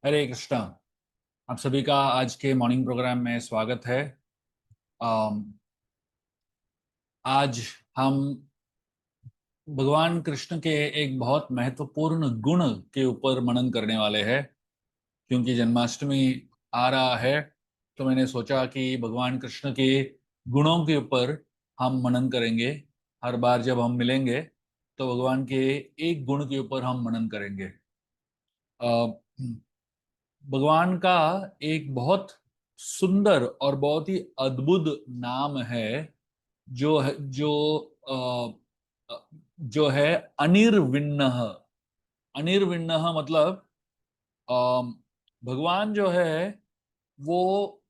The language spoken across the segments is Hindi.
हरे कृष्णा। आप सभी का आज के मॉर्निंग प्रोग्राम में स्वागत है। अम, आज हम भगवान कृष्ण के एक बहुत महत्वपूर्ण गुण के ऊपर मनन करने वाले हैं, क्योंकि जन्माष्टमी आ रहा है। तो मैंने सोचा कि भगवान कृष्ण के गुणों के ऊपर हम मनन करेंगे। हर बार जब हम मिलेंगे तो भगवान के एक गुण के ऊपर हम मनन करेंगे। भगवान का एक बहुत सुंदर और बहुत ही अद्भुत नाम है, जो है अनिर्विण्णः। अनिर्विण्णः मतलब अ, भगवान जो है वो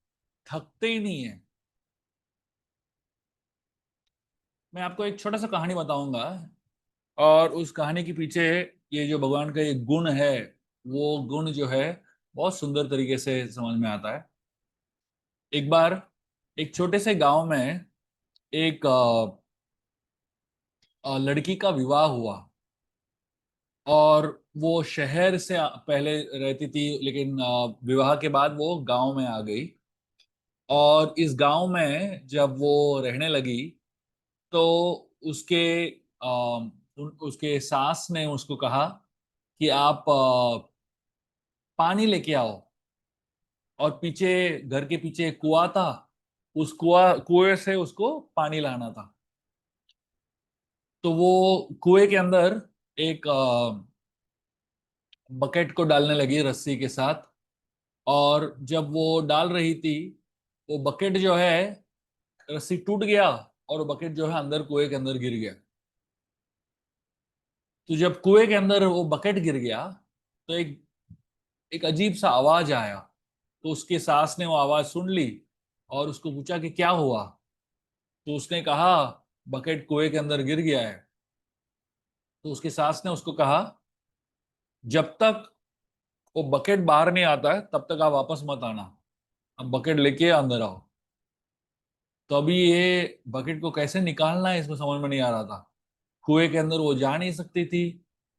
थकते ही नहीं है। मैं आपको एक छोटा सा कहानी बताऊंगा, और उस कहानी के पीछे ये जो भगवान का ये गुण है, वो गुण जो है बहुत सुंदर तरीके से समझ में आता है। एक बार एक छोटे से गांव में एक लड़की का विवाह हुआ, और वो शहर से पहले रहती थी, लेकिन विवाह के बाद वो गांव में आ गई। और इस गांव में जब वो रहने लगी तो उसके उसके सास ने उसको कहा कि आप पानी लेके आओ। और पीछे, घर के पीछे एक कुआं था, उस कुएं से उसको पानी लाना था। तो वो कुएं के अंदर एक बकेट को डालने लगी रस्सी के साथ। और जब वो डाल रही थी, वो बकेट जो है, रस्सी टूट गया, और वो बकेट जो है अंदर कुएं के अंदर गिर गया। तो जब कुएं के अंदर वो बकेट गिर गया तो एक एक अजीब सा आवाज आया। तो उसके सास ने वो आवाज सुन ली और उसको पूछा कि क्या हुआ। तो उसने कहा, बकेट कुएं के अंदर गिर गया है। तो उसकी सास ने उसको कहा, जब तक वो बकेट बाहर नहीं आता है तब तक आप वापस मत आना। अब बकेट लेके अंदर आओ। तो अभी ये बकेट को कैसे निकालना है इसको समझ में नहीं आ रहा था। कुएं के अंदर वो जा नहीं सकती थी।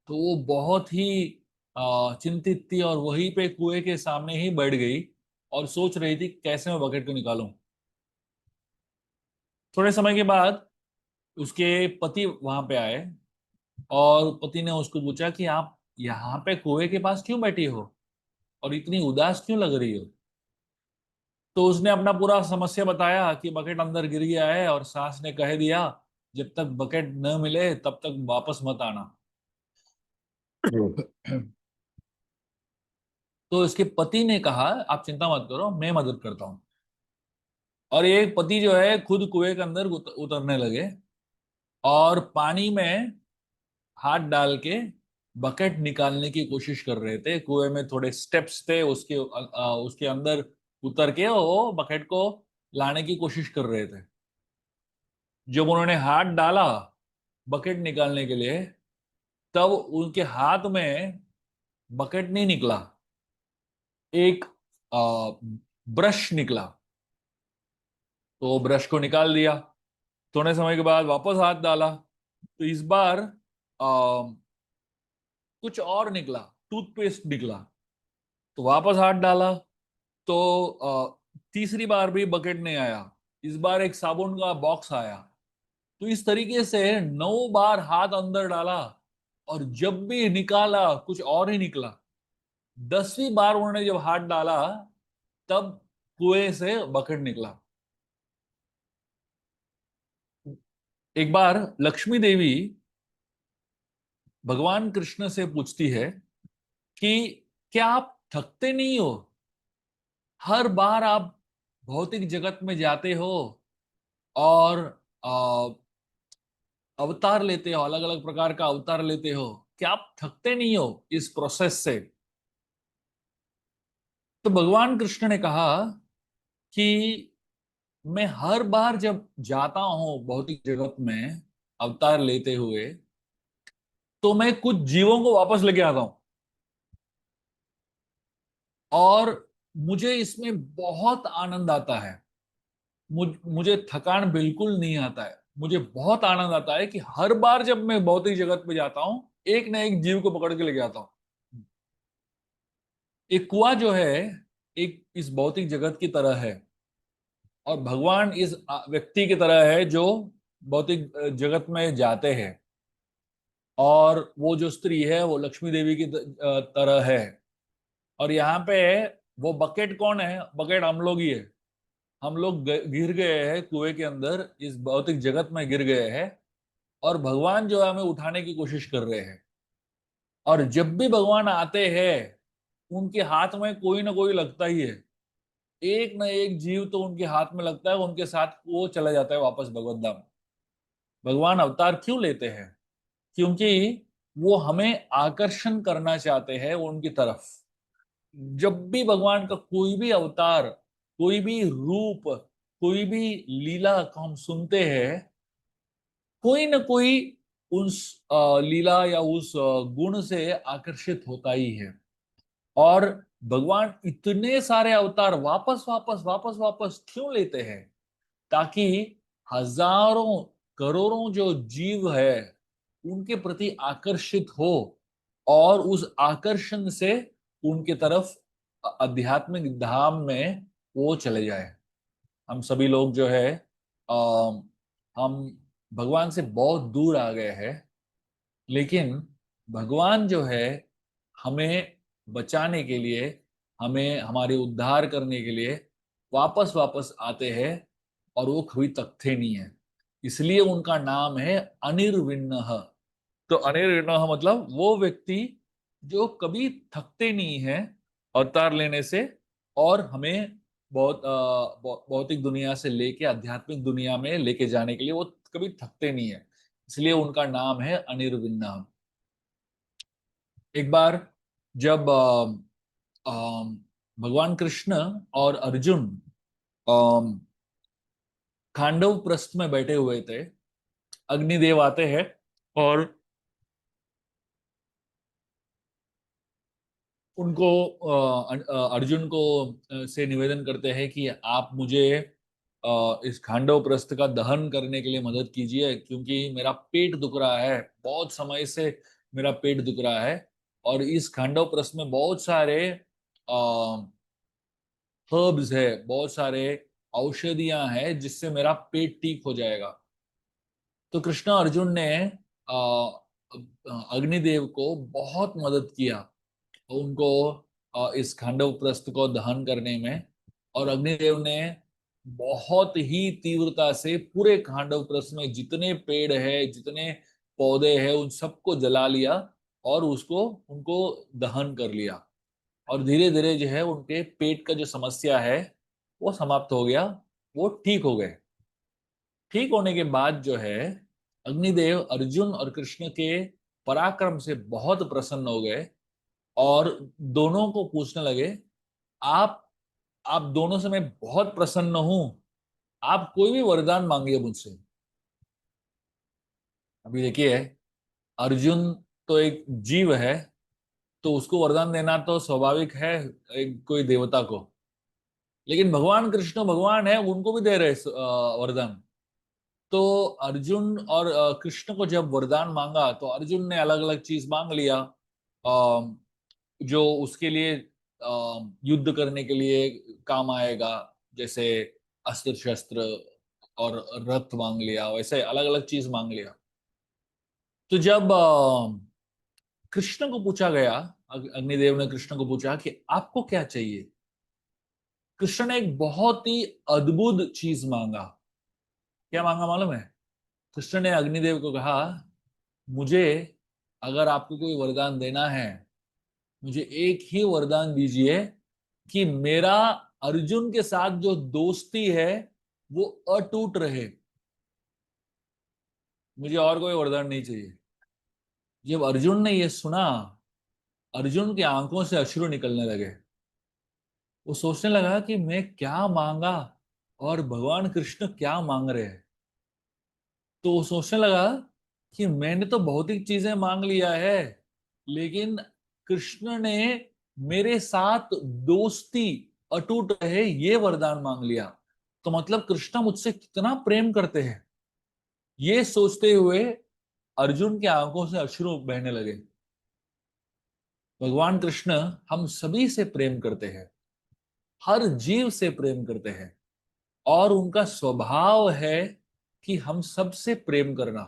तो वो बहुत ही चिंतित थी, और वहीं पे कुएं के सामने ही बैठ गई और सोच रही थी कैसे मैं बकेट को निकालूं। थोड़े समय के बाद उसके पति वहां पे आए, और पति ने उसको पूछा कि आप यहाँ पे कुएं के पास क्यों बैठी हो और इतनी उदास क्यों लग रही हो। तो उसने अपना पूरा समस्या बताया कि बकेट अंदर गिर गया है, और सास ने कह दिया जब तक बकेट न मिले तब तक वापस मत आना। तो इसके पति ने कहा, आप चिंता मत करो, मैं मदद करता हूँ। और ये पति जो है खुद कुएं के अंदर उतरने लगे, और पानी में हाथ डाल के बकेट निकालने की कोशिश कर रहे थे। कुएं में थोड़े स्टेप्स थे, उसके अंदर उतर के वो बकेट को लाने की कोशिश कर रहे थे। जब उन्होंने हाथ डाला बकेट निकालने के लिए, तब उनके हाथ में बकेट नहीं निकला, एक ब्रश निकला। तो वो ब्रश को निकाल दिया। थोड़े समय के बाद वापस हाथ डाला, तो इस बार कुछ और निकला, टूथपेस्ट निकला। तो वापस हाथ डाला, तो तीसरी बार भी बकेट नहीं आया। इस बार एक साबुन का बॉक्स आया। तो इस तरीके से 9 बार हाथ अंदर डाला, और जब भी निकाला कुछ और ही निकला। 10वीं बार उन्होंने जब हाथ डाला, तब कुएं से बकेट निकला। एक बार लक्ष्मी देवी भगवान कृष्ण से पूछती है कि क्या आप थकते नहीं हो? हर बार आप भौतिक जगत में जाते हो और अवतार लेते हो, अलग अलग प्रकार का अवतार लेते हो, क्या आप थकते नहीं हो इस प्रोसेस से? तो भगवान कृष्ण ने कहा कि मैं हर बार जब जाता हूं भौतिक जगत में अवतार लेते हुए, तो मैं कुछ जीवों को वापस लेके आता हूं, और मुझे इसमें बहुत आनंद आता है। मुझे थकान बिल्कुल नहीं आता है। मुझे बहुत आनंद आता है कि हर बार जब मैं भौतिक जगत में जाता हूं, एक ना एक जीव को पकड़ के लेके आता हूं। एक कुआं जो है एक इस भौतिक जगत की तरह है, और भगवान इस व्यक्ति की तरह है जो भौतिक जगत में जाते हैं। और वो जो स्त्री है वो लक्ष्मी देवी की तरह है। और यहाँ पे वो बकेट कौन है? बकेट हम लोग ही है। हम लोग गिर गए हैं कुएं के अंदर, इस भौतिक जगत में गिर गए हैं, और भगवान जो है हमें उठाने की कोशिश कर रहे हैं। और जब भी भगवान आते हैं उनके हाथ में कोई ना कोई लगता ही है। एक ना एक जीव तो उनके हाथ में लगता है, उनके साथ वो चला जाता है वापस भगवत धाम। भगवान अवतार क्यों लेते हैं? क्योंकि वो हमें आकर्षण करना चाहते हैं उनकी तरफ। जब भी भगवान का कोई भी अवतार, कोई भी रूप, कोई भी लीला को हम सुनते हैं, कोई ना कोई उस लीला या उस गुण से आकर्षित होता ही है। और भगवान इतने सारे अवतार वापस वापस वापस वापस क्यों लेते हैं? ताकि हजारों करोड़ों जो जीव है उनके प्रति आकर्षित हो, और उस आकर्षण से उनके तरफ आध्यात्मिक धाम में वो चले जाए। हम सभी लोग जो है हम भगवान से बहुत दूर आ गए हैं, लेकिन भगवान जो है हमें बचाने के लिए, हमें हमारे उद्धार करने के लिए वापस वापस आते हैं, और वो कभी थकते नहीं है। इसलिए उनका नाम है अनिर्विण्णः। तो अनिर्विण्णः मतलब वो व्यक्ति जो कभी थकते नहीं है अवतार लेने से, और हमें भौतिक दुनिया से लेके आध्यात्मिक दुनिया में लेके जाने के लिए वो कभी थकते नहीं है। इसलिए उनका नाम है अनिर्विण्णः। एक बार जब भगवान कृष्ण और अर्जुन खांडव प्रस्थ में बैठे हुए थे, अग्निदेव आते हैं और उनको अर्जुन को से निवेदन करते हैं कि आप मुझे इस खांडव प्रस्थ का दहन करने के लिए मदद कीजिए, क्योंकि मेरा पेट दुख रहा है, बहुत समय से मेरा पेट दुख रहा है। और इस खांडव प्रस्थ में बहुत सारे हर्ब्स है, बहुत सारे औषधियां हैं जिससे मेरा पेट ठीक हो जाएगा। तो कृष्ण अर्जुन ने अग्निदेव को बहुत मदद किया, उनको इस खांडव प्रस्थ को दहन करने में। और अग्निदेव ने बहुत ही तीव्रता से पूरे खांडव प्रस्थ में जितने पेड़ है, जितने पौधे हैं, उन सबको जला लिया और उसको उनको दहन कर लिया। और धीरे धीरे जो है उनके पेट का जो समस्या है वो समाप्त हो गया, वो ठीक हो गए। ठीक होने के बाद जो है अग्निदेव अर्जुन और कृष्ण के पराक्रम से बहुत प्रसन्न हो गए, और दोनों को पूछने लगे, आप आप दोनों से मैं बहुत प्रसन्न हूं, आप कोई भी वरदान मांगिए मुझसे। अभी देखिए, अर्जुन तो एक जीव है, तो उसको वरदान देना तो स्वाभाविक है एक कोई देवता को। लेकिन भगवान कृष्ण भगवान है, उनको भी दे रहे वरदान। तो अर्जुन और कृष्ण को जब वरदान मांगा तो अर्जुन ने अलग अलग चीज मांग लिया, जो उसके लिए युद्ध करने के लिए काम आएगा। जैसे अस्त्र शस्त्र और रथ मांग लिया, वैसे अलग अलग चीज मांग लिया। तो जब कृष्ण को पूछा गया, अग्निदेव ने कृष्ण को पूछा कि आपको क्या चाहिए, कृष्ण ने एक बहुत ही अद्भुत चीज मांगा। क्या मांगा मालूम है? कृष्ण ने अग्निदेव को कहा, मुझे अगर आपको कोई वरदान देना है, मुझे एक ही वरदान दीजिए कि मेरा अर्जुन के साथ जो दोस्ती है वो अटूट रहे। मुझे और कोई वरदान नहीं चाहिए। जब अर्जुन ने यह सुना, अर्जुन की आंखों से अश्रु निकलने लगे। वो सोचने लगा कि मैं क्या मांगा और भगवान कृष्ण क्या मांग रहे हैं। तो वो सोचने लगा कि मैंने तो भौतिक चीजें मांग लिया है, लेकिन कृष्ण ने मेरे साथ दोस्ती अटूट रहे ये वरदान मांग लिया। तो मतलब कृष्ण मुझसे कितना प्रेम करते हैं। ये सोचते हुए अर्जुन की आंखों से अश्रु बहने लगे। भगवान कृष्ण हम सभी से प्रेम करते हैं, हर जीव से प्रेम करते हैं, और उनका स्वभाव है कि हम सबसे प्रेम करना।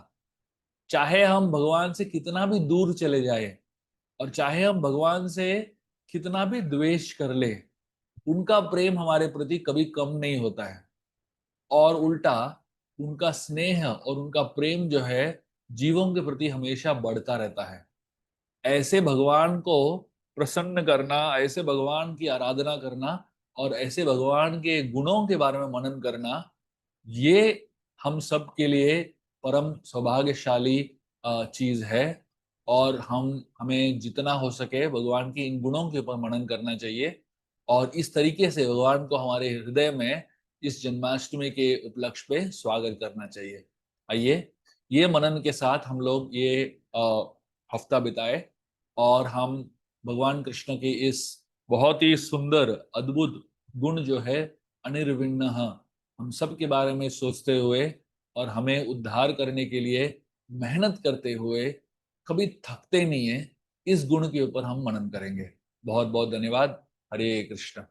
चाहे हम भगवान से कितना भी दूर चले जाए, और चाहे हम भगवान से कितना भी द्वेष कर ले, उनका प्रेम हमारे प्रति कभी कम नहीं होता है। और उल्टा उनका स्नेह और उनका प्रेम जो है जीवों के प्रति हमेशा बढ़ता रहता है। ऐसे भगवान को प्रसन्न करना, ऐसे भगवान की आराधना करना, और ऐसे भगवान के गुणों के बारे में मनन करना, ये हम सब के लिए परम सौभाग्यशाली चीज है। और हमें जितना हो सके भगवान के इन गुणों के ऊपर मनन करना चाहिए, और इस तरीके से भगवान को हमारे हृदय में इस जन्माष्टमी के उपलक्ष्य पे स्वागत करना चाहिए। आइए, ये मनन के साथ हम लोग ये हफ्ता बिताए, और हम भगवान कृष्ण के इस बहुत ही सुंदर अद्भुत गुण जो है अनिर्विण्ण, हम सब के बारे में सोचते हुए और हमें उद्धार करने के लिए मेहनत करते हुए कभी थकते नहीं है, इस गुण के ऊपर हम मनन करेंगे। बहुत बहुत धन्यवाद। हरे कृष्ण।